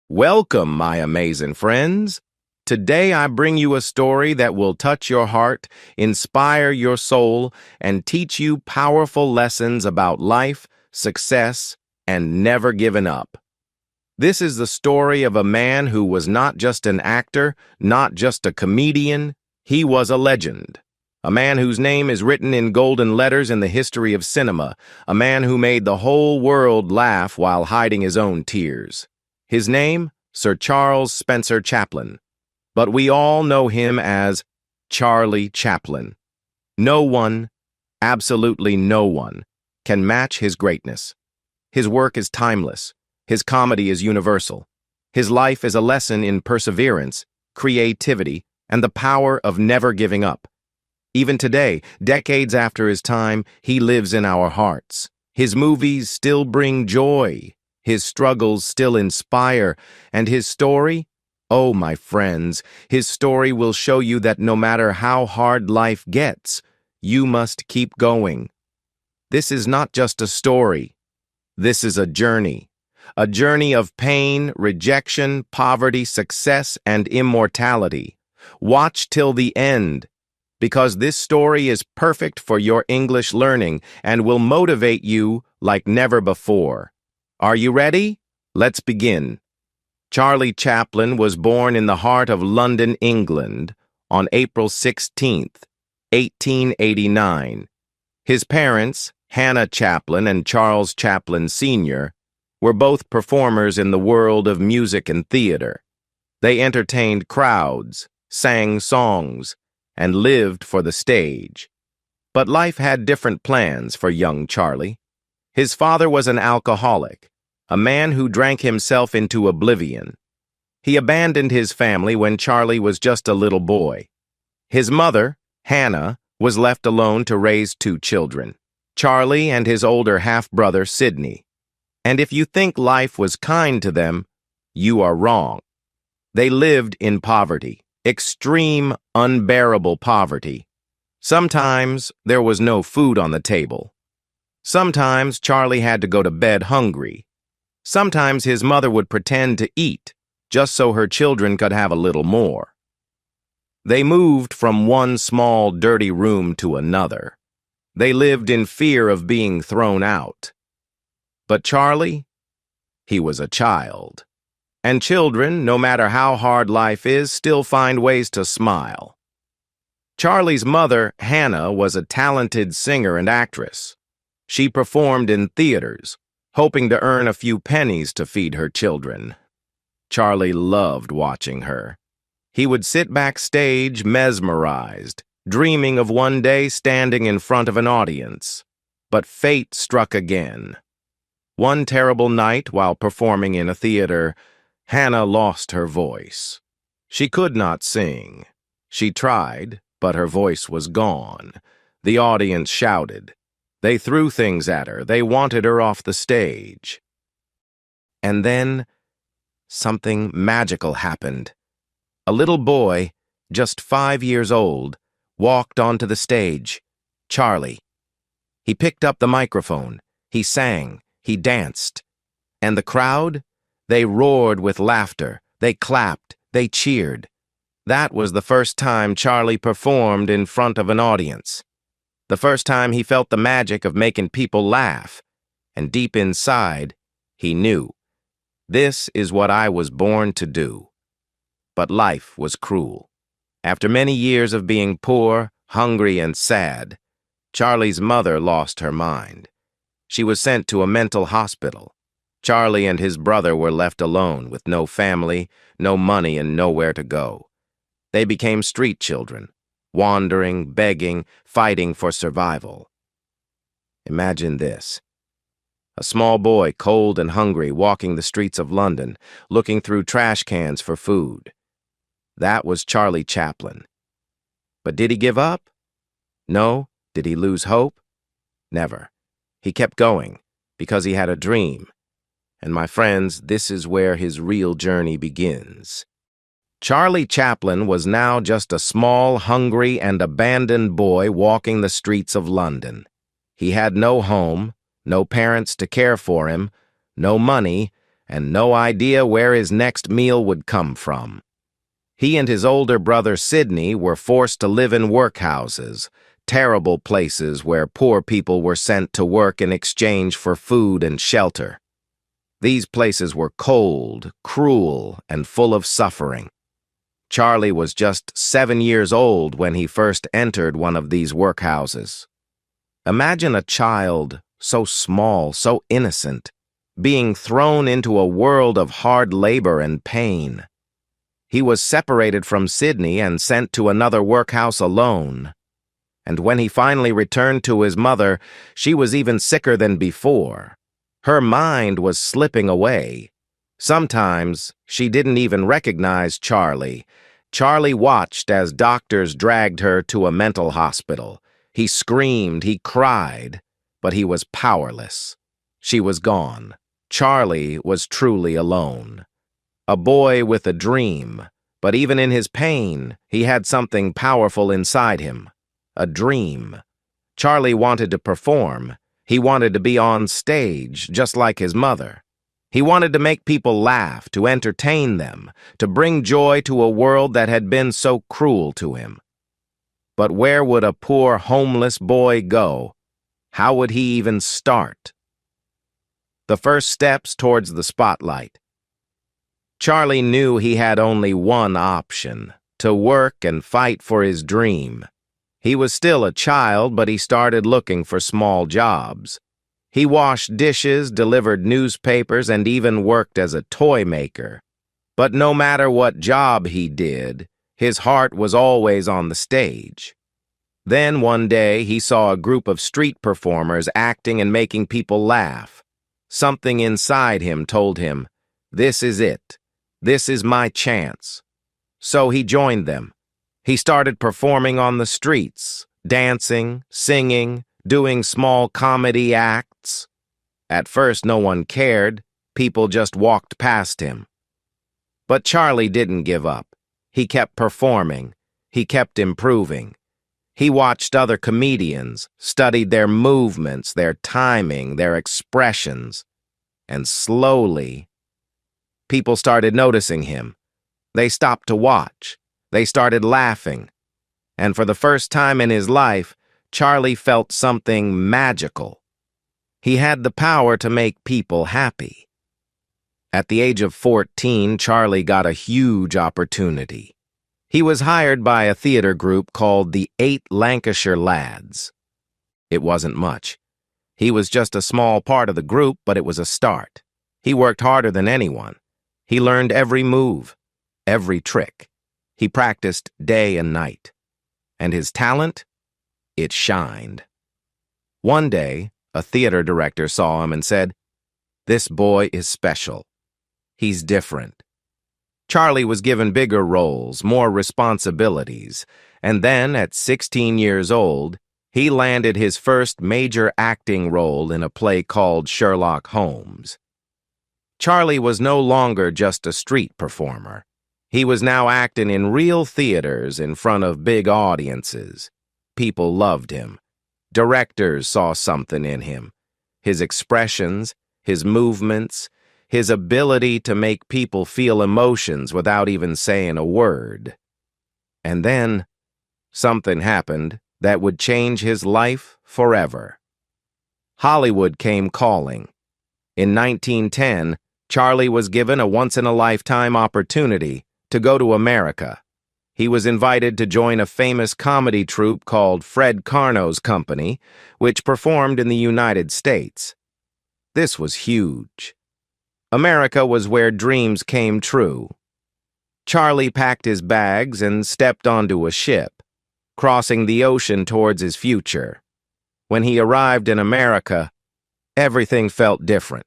Welcome, my amazing friends. Today I bring you a story that will touch your heart, inspire your soul, and teach you powerful lessons about life, success, and never giving up. This is the story of a man who was not just an actor, not just a comedian, he was a legend. A man whose name is written in golden letters in the history of cinema, a man who made the whole world laugh while hiding his own tears. His name, Sir Charles Spencer Chaplin, but we all know him as Charlie Chaplin. No one, absolutely no one, can match his greatness. His work is timeless. His comedy is universal. His life is a lesson in perseverance, creativity, and the power of never giving up. Even today, decades after his time, he lives in our hearts. His movies still bring joy. His struggles still inspire, and his story? Oh, my friends, his story will show you that no matter how hard life gets, you must keep going. This is not just a story. This is a journey of pain, rejection, poverty, success, and immortality. Watch till the end, because this story is perfect for your English learning and will motivate you like never before. Are you ready? Let's begin. Charlie Chaplin was born in the heart of London, England, on April 16th, 1889. His parents, Hannah Chaplin and Charles Chaplin Sr., were both performers in the world of music and theater. They entertained crowds, sang songs, and lived for the stage. But life had different plans for young Charlie. His father was an alcoholic, a man who drank himself into oblivion. He abandoned his family when Charlie was just a little boy. His mother, Hannah, was left alone to raise two children, Charlie and his older half-brother, Sidney. And if you think life was kind to them, you are wrong. They lived in poverty, extreme, unbearable poverty. Sometimes there was no food on the table. Sometimes Charlie had to go to bed hungry. Sometimes his mother would pretend to eat, just so her children could have a little more. They moved from one small, dirty room to another. They lived in fear of being thrown out. But Charlie, he was a child. And children, no matter how hard life is, still find ways to smile. Charlie's mother, Hannah, was a talented singer and actress. She performed in theaters, hoping to earn a few pennies to feed her children. Charlie loved watching her. He would sit backstage mesmerized, dreaming of one day standing in front of an audience. But fate struck again. One terrible night while performing in a theater, Hannah lost her voice. She could not sing. She tried, but her voice was gone. The audience shouted. They threw things at her. They wanted her off the stage. And then something magical happened. A little boy, just 5 years old, walked onto the stage. Charlie. He picked up the microphone. He sang. He danced. And the crowd? They roared with laughter. They clapped. They cheered. That was the first time Charlie performed in front of an audience. The first time he felt the magic of making people laugh. And deep inside, he knew, this is what I was born to do. But life was cruel. After many years of being poor, hungry, and sad, Charlie's mother lost her mind. She was sent to a mental hospital. Charlie and his brother were left alone with no family, no money, and nowhere to go. They became street children, wandering, begging, fighting for survival. Imagine this. A small boy, cold and hungry, walking the streets of London, looking through trash cans for food. That was Charlie Chaplin. But did he give up? No. Did he lose hope? Never. He kept going, because he had a dream. And my friends, this is where his real journey begins. Charlie Chaplin was now just a small, hungry, and abandoned boy walking the streets of London. He had no home, no parents to care for him, no money, and no idea where his next meal would come from. He and his older brother Sidney were forced to live in workhouses, terrible places where poor people were sent to work in exchange for food and shelter. These places were cold, cruel, and full of suffering. Charlie was just 7 years old when he first entered one of these workhouses. Imagine a child, so small, so innocent, being thrown into a world of hard labor and pain. He was separated from Sidney and sent to another workhouse alone. And when he finally returned to his mother, she was even sicker than before. Her mind was slipping away. Sometimes she didn't even recognize Charlie. Charlie watched as doctors dragged her to a mental hospital. He screamed, he cried, but he was powerless. She was gone. Charlie was truly alone. A boy with a dream, but even in his pain, he had something powerful inside him. A dream. Charlie wanted to perform. He wanted to be on stage, just like his mother. He wanted to make people laugh, to entertain them, to bring joy to a world that had been so cruel to him. But where would a poor homeless boy go? How would he even start? The first steps towards the spotlight. Charlie knew he had only one option: to work and fight for his dream. He was still a child, but he started looking for small jobs. He washed dishes, delivered newspapers, and even worked as a toy maker. But no matter what job he did, his heart was always on the stage. Then one day he saw a group of street performers acting and making people laugh. Something inside him told him, "This is it. This is my chance." So he joined them. He started performing on the streets, dancing, singing, doing small comedy acts. At first, no one cared. People just walked past him. But Charlie didn't give up. He kept performing. He kept improving. He watched other comedians, studied their movements, their timing, their expressions. And slowly, people started noticing him. They stopped to watch. They started laughing. And for the first time in his life, Charlie felt something magical. He had the power to make people happy. At the age of 14, Charlie got a huge opportunity. He was hired by a theater group called the 8 Lancashire Lads. It wasn't much. He was just a small part of the group, but it was a start. He worked harder than anyone. He learned every move, every trick. He practiced day and night. And his talent? It shined. One day, a theater director saw him and said, "This boy is special. He's different." Charlie was given bigger roles, more responsibilities, and then, at 16 years old, he landed his first major acting role in a play called Sherlock Holmes. Charlie was no longer just a street performer. He was now acting in real theaters in front of big audiences. People loved him. Directors saw something in him. His expressions, his movements, his ability to make people feel emotions without even saying a word. And then, something happened that would change his life forever. Hollywood came calling. In 1910, Charlie was given a once-in-a-lifetime opportunity to go to America. He was invited to join a famous comedy troupe called Fred Carno's Company, which performed in the United States. This was huge. America was where dreams came true. Charlie packed his bags and stepped onto a ship, crossing the ocean towards his future. When he arrived in America, everything felt different.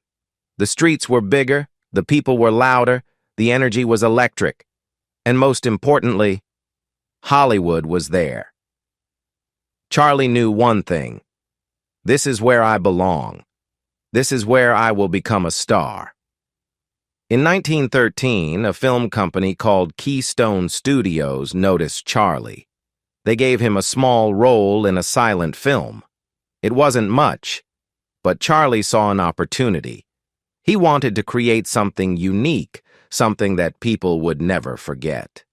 The streets were bigger, the people were louder, the energy was electric. And most importantly, Hollywood was there. Charlie knew one thing. This is where I belong. This is where I will become a star. In 1913, a film company called Keystone Studios noticed Charlie. They gave him a small role in a silent film. It wasn't much, but Charlie saw an opportunity. He wanted to create something unique, something that people would never forget.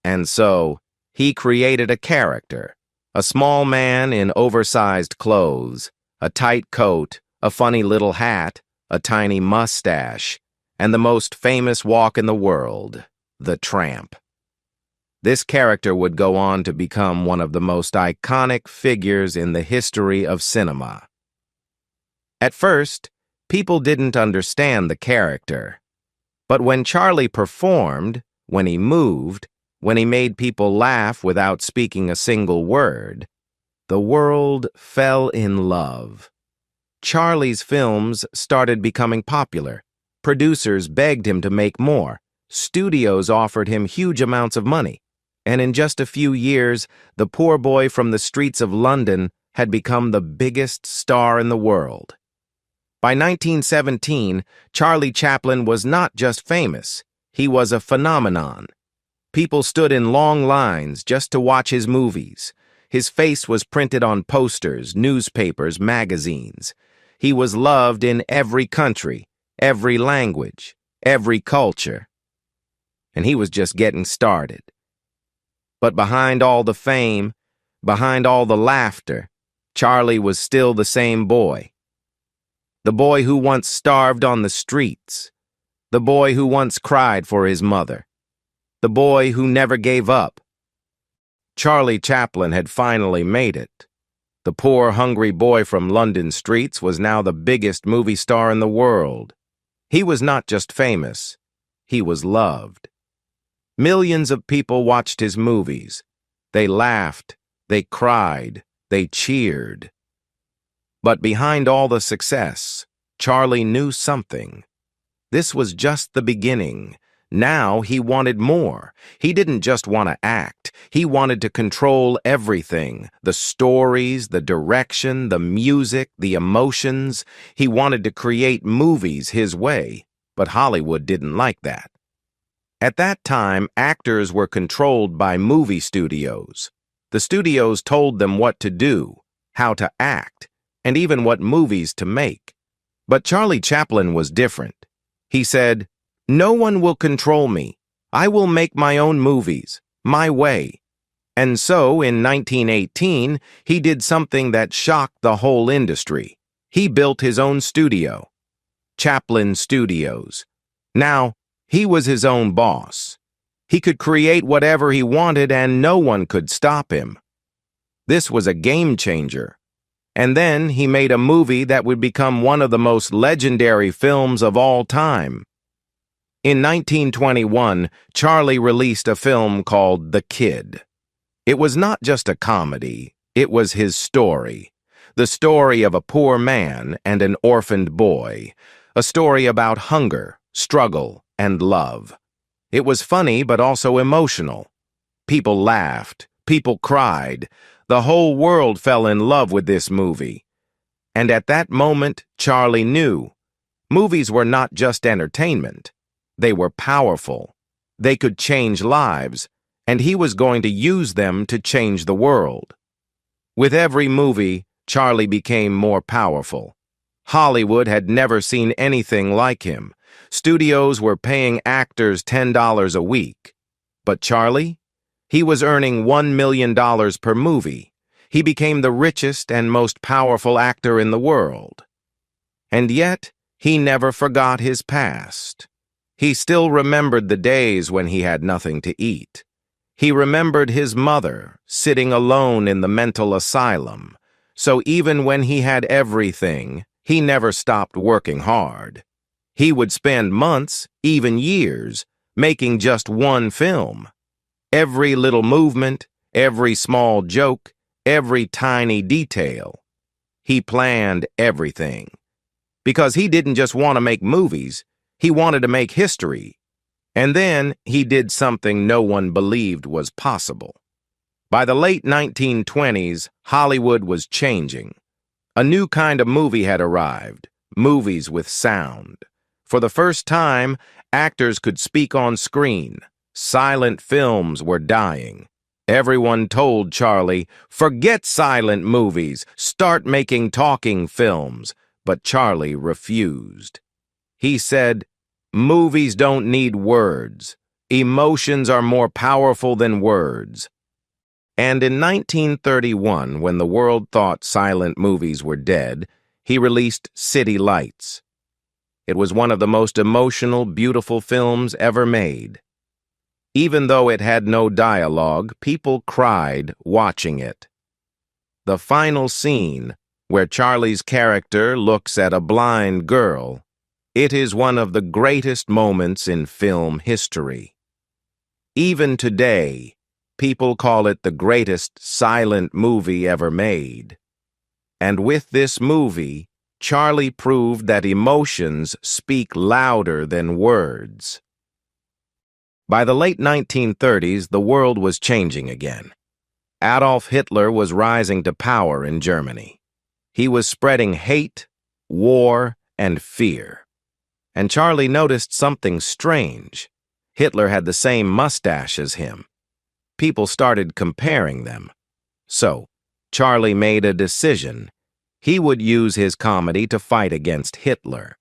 And so, he created a character, a small man in oversized clothes, a tight coat, a funny little hat, a tiny mustache, and the most famous walk in the world, the tramp. This character would go on to become one of the most iconic figures in the history of cinema. At first, people didn't understand the character. But when Charlie performed, when he moved, when he made people laugh without speaking a single word, the world fell in love. Charlie's films started becoming popular. Producers begged him to make more. Studios offered him huge amounts of money. And in just a few years, the poor boy from the streets of London had become the biggest star in the world. By 1917, Charlie Chaplin was not just famous, he was a phenomenon. People stood in long lines just to watch his movies. His face was printed on posters, newspapers, magazines. He was loved in every country, every language, every culture. And he was just getting started. But behind all the fame, behind all the laughter, Charlie was still the same boy. The boy who once starved on the streets. The boy who once cried for his mother. The boy who never gave up. Charlie Chaplin had finally made it. The poor, hungry boy from London streets was now the biggest movie star in the world. He was not just famous, he was loved. Millions of people watched his movies. They laughed, they cried, they cheered. But behind all the success, Charlie knew something. This was just the beginning. Now he wanted more. He didn't just want to act. He wanted to control everything. The stories, the direction, the music, the emotions. He wanted to create movies his way, but Hollywood didn't like that. At that time, actors were controlled by movie studios. The studios told them what to do, how to act, and even what movies to make. But Charlie Chaplin was different. He said, "No one will control me. I will make my own movies, my way." And so, in 1918, he did something that shocked the whole industry. He built his own studio, Chaplin Studios. Now, he was his own boss. He could create whatever he wanted and no one could stop him. This was a game changer. And then he made a movie that would become one of the most legendary films of all time. In 1921, Charlie released a film called The Kid. It was not just a comedy, it was his story. The story of a poor man and an orphaned boy. A story about hunger, struggle, and love. It was funny but also emotional. People laughed, people cried. The whole world fell in love with this movie. And at that moment, Charlie knew. Movies were not just entertainment. They were powerful. They could change lives, and he was going to use them to change the world. With every movie, Charlie became more powerful. Hollywood had never seen anything like him. Studios were paying actors $10 a week. But Charlie? He was earning $1 million per movie. He became the richest and most powerful actor in the world. And yet, he never forgot his past. He still remembered the days when he had nothing to eat. He remembered his mother sitting alone in the mental asylum. So even when he had everything, he never stopped working hard. He would spend months, even years, making just one film. Every little movement, every small joke, every tiny detail. He planned everything. Because he didn't just want to make movies, he wanted to make history. And then he did something no one believed was possible. By the late 1920s, Hollywood was changing. A new kind of movie had arrived, movies with sound. For the first time, actors could speak on screen. Silent films were dying. Everyone told Charlie, "Forget silent movies, start making talking films." But Charlie refused. He said, "Movies don't need words. Emotions are more powerful than words." And in 1931, when the world thought silent movies were dead, he released City Lights. It was one of the most emotional, beautiful films ever made. Even though it had no dialogue, people cried watching it. The final scene, where Charlie's character looks at a blind girl, it is one of the greatest moments in film history. Even today, people call it the greatest silent movie ever made. And with this movie, Charlie proved that emotions speak louder than words. By the late 1930s, the world was changing again. Adolf Hitler was rising to power in Germany. He was spreading hate, war, and fear. And Charlie noticed something strange. Hitler had the same mustache as him. People started comparing them. So, Charlie made a decision. He would use his comedy to fight against Hitler.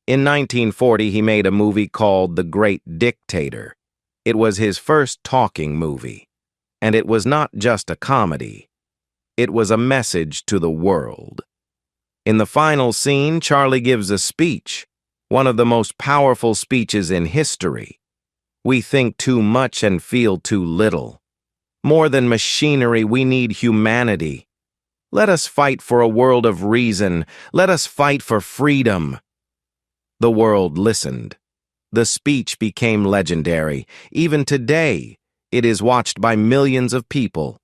In 1940, he made a movie called The Great Dictator. It was his first talking movie. And it was not just a comedy. It was a message to the world. In the final scene, Charlie gives a speech, one of the most powerful speeches in history. We think too much and feel too little. More than machinery, we need humanity. Let us fight for a world of reason. Let us fight for freedom. The world listened. The speech became legendary. Even today, it is watched by millions of people.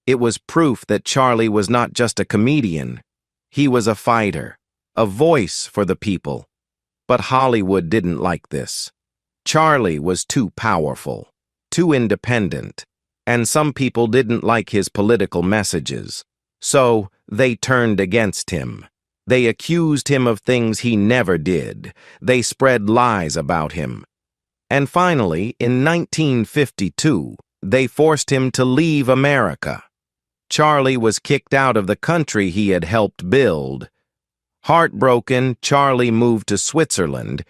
It was proof that Charlie was not just a comedian. He was a fighter, a voice for the people. But Hollywood didn't like this. Charlie was too powerful, too independent, and some people didn't like his political messages. So they turned against him. They accused him of things he never did. They spread lies about him. And finally, in 1952, they forced him to leave America. Charlie was kicked out of the country he had helped build. Heartbroken, Charlie moved to Switzerland.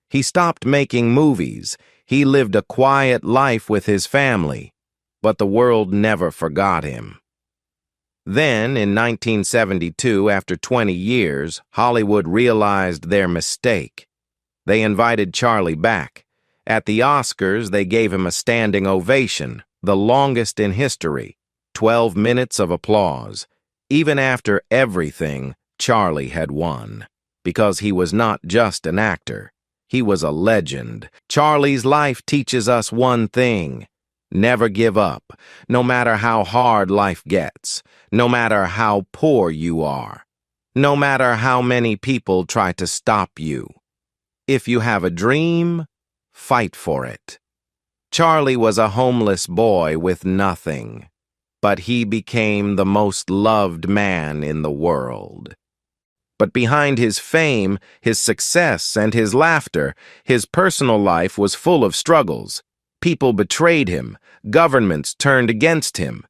He stopped making movies. He lived a quiet life with his family. But the world never forgot him. Then, in 1972, after 20 years, Hollywood realized their mistake. They invited Charlie back. At the Oscars, they gave him a standing ovation, the longest in history, 12 minutes of applause. Even after everything, Charlie had won, because he was not just an actor. He was a legend. Charlie's life teaches us one thing: never give up, no matter how hard life gets, no matter how poor you are, no matter how many people try to stop you. If you have a dream, fight for it. Charlie was a homeless boy with nothing, but he became the most loved man in the world. But behind his fame, his success, and his laughter, his personal life was full of struggles. People betrayed him, governments turned against him,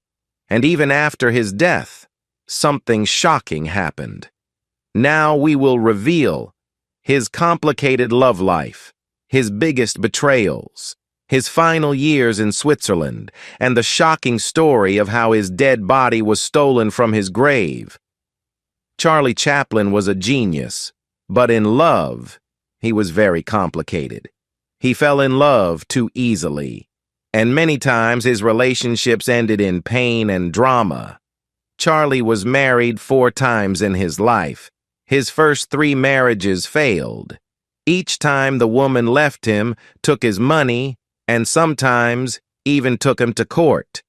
and even after his death, something shocking happened. Now we will reveal his complicated love life, his biggest betrayals, his final years in Switzerland, and the shocking story of how his dead body was stolen from his grave. Charlie Chaplin was a genius, but in love, he was very complicated. He fell in love too easily, and many times his relationships ended in pain and drama. Charlie was married 4 times in his life. His first 3 marriages failed. Each time the woman left him, took his money, and sometimes even took him to court.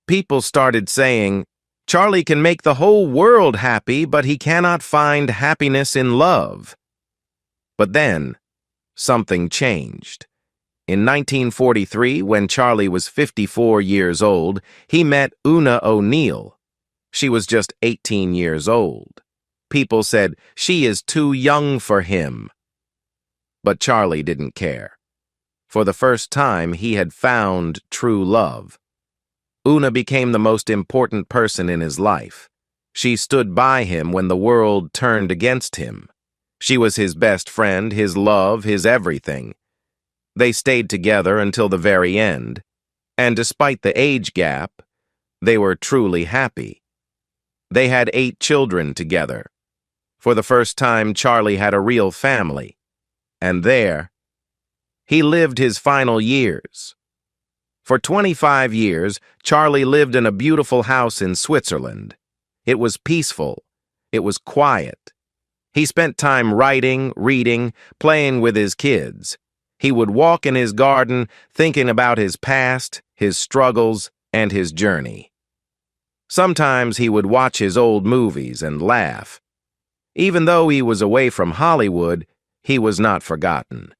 People started saying, Charlie can make the whole world happy, but he cannot find happiness in love. But then, something changed. In 1943, when Charlie was 54 years old, he met Una O'Neill. She was just 18 years old. People said, she is too young for him. But Charlie didn't care. For the first time, he had found true love. Una became the most important person in his life. She stood by him when the world turned against him. She was his best friend, his love, his everything. They stayed together until the very end, and despite the age gap, they were truly happy. They had 8 children together. For the first time, Charlie had a real family. And there, he lived his final years. For 25 years, Charlie lived in a beautiful house in Switzerland. It was peaceful. It was quiet. He spent time writing, reading, playing with his kids. He would walk in his garden, thinking about his past, his struggles, and his journey. Sometimes he would watch his old movies and laugh. Even though he was away from Hollywood, he was not forgotten.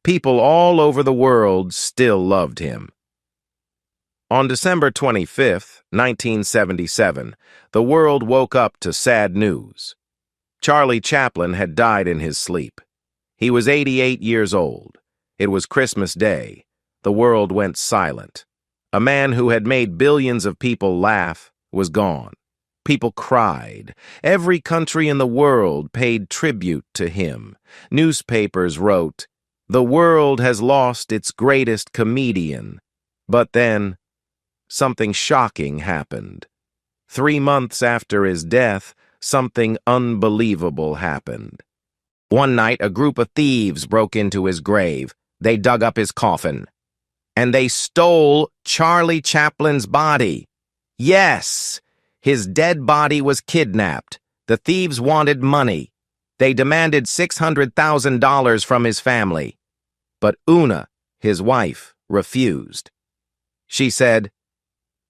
People all over the world still loved him. On December 25, 1977, the world woke up to sad news. Charlie Chaplin had died in his sleep. He was 88 years old. It was Christmas Day. The world went silent. A man who had made billions of people laugh was gone. People cried. Every country in the world paid tribute to him. Newspapers wrote, "The world has lost its greatest comedian." But then, something shocking happened. 3 months after his death, something unbelievable happened. One night, a group of thieves broke into his grave. They dug up his coffin. And they stole Charlie Chaplin's body. Yes! His dead body was kidnapped. The thieves wanted money. They demanded $600,000 from his family. But Una, his wife, refused. She said,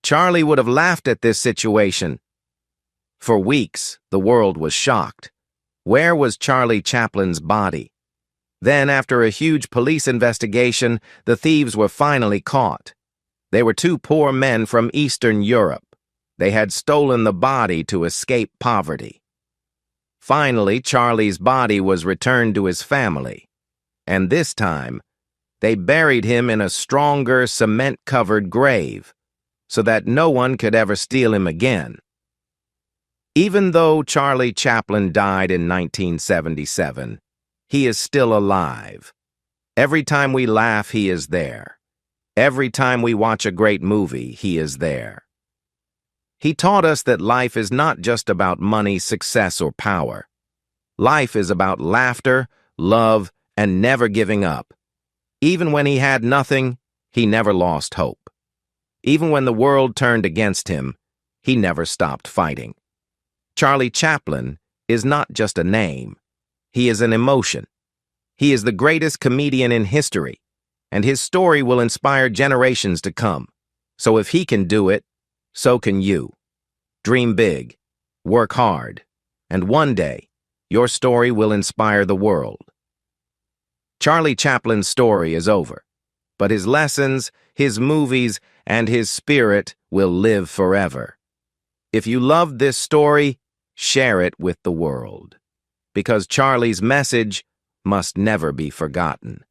"Charlie would have laughed at this situation." For weeks, the world was shocked. Where was Charlie Chaplin's body? Then, after a huge police investigation, the thieves were finally caught. They were 2 poor men from Eastern Europe. They had stolen the body to escape poverty. Finally, Charlie's body was returned to his family. And this time, they buried him in a stronger, cement-covered grave, so that no one could ever steal him again. Even though Charlie Chaplin died in 1977, he is still alive. Every time we laugh, he is there. Every time we watch a great movie, he is there. He taught us that life is not just about money, success, or power. Life is about laughter, love, and never giving up. Even when he had nothing, he never lost hope. Even when the world turned against him, he never stopped fighting. Charlie Chaplin is not just a name. He is an emotion. He is the greatest comedian in history, and his story will inspire generations to come. So if he can do it, so can you. Dream big, work hard, and one day, your story will inspire the world. Charlie Chaplin's story is over, but his lessons, his movies, and his spirit will live forever. If you loved this story, share it with the world, because Charlie's message must never be forgotten.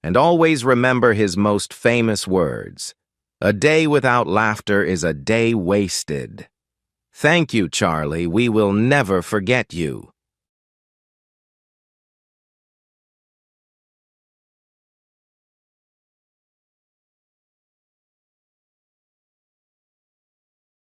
And always remember his most famous words: "A day without laughter is a day wasted." Thank you, Charlie. We will never forget you.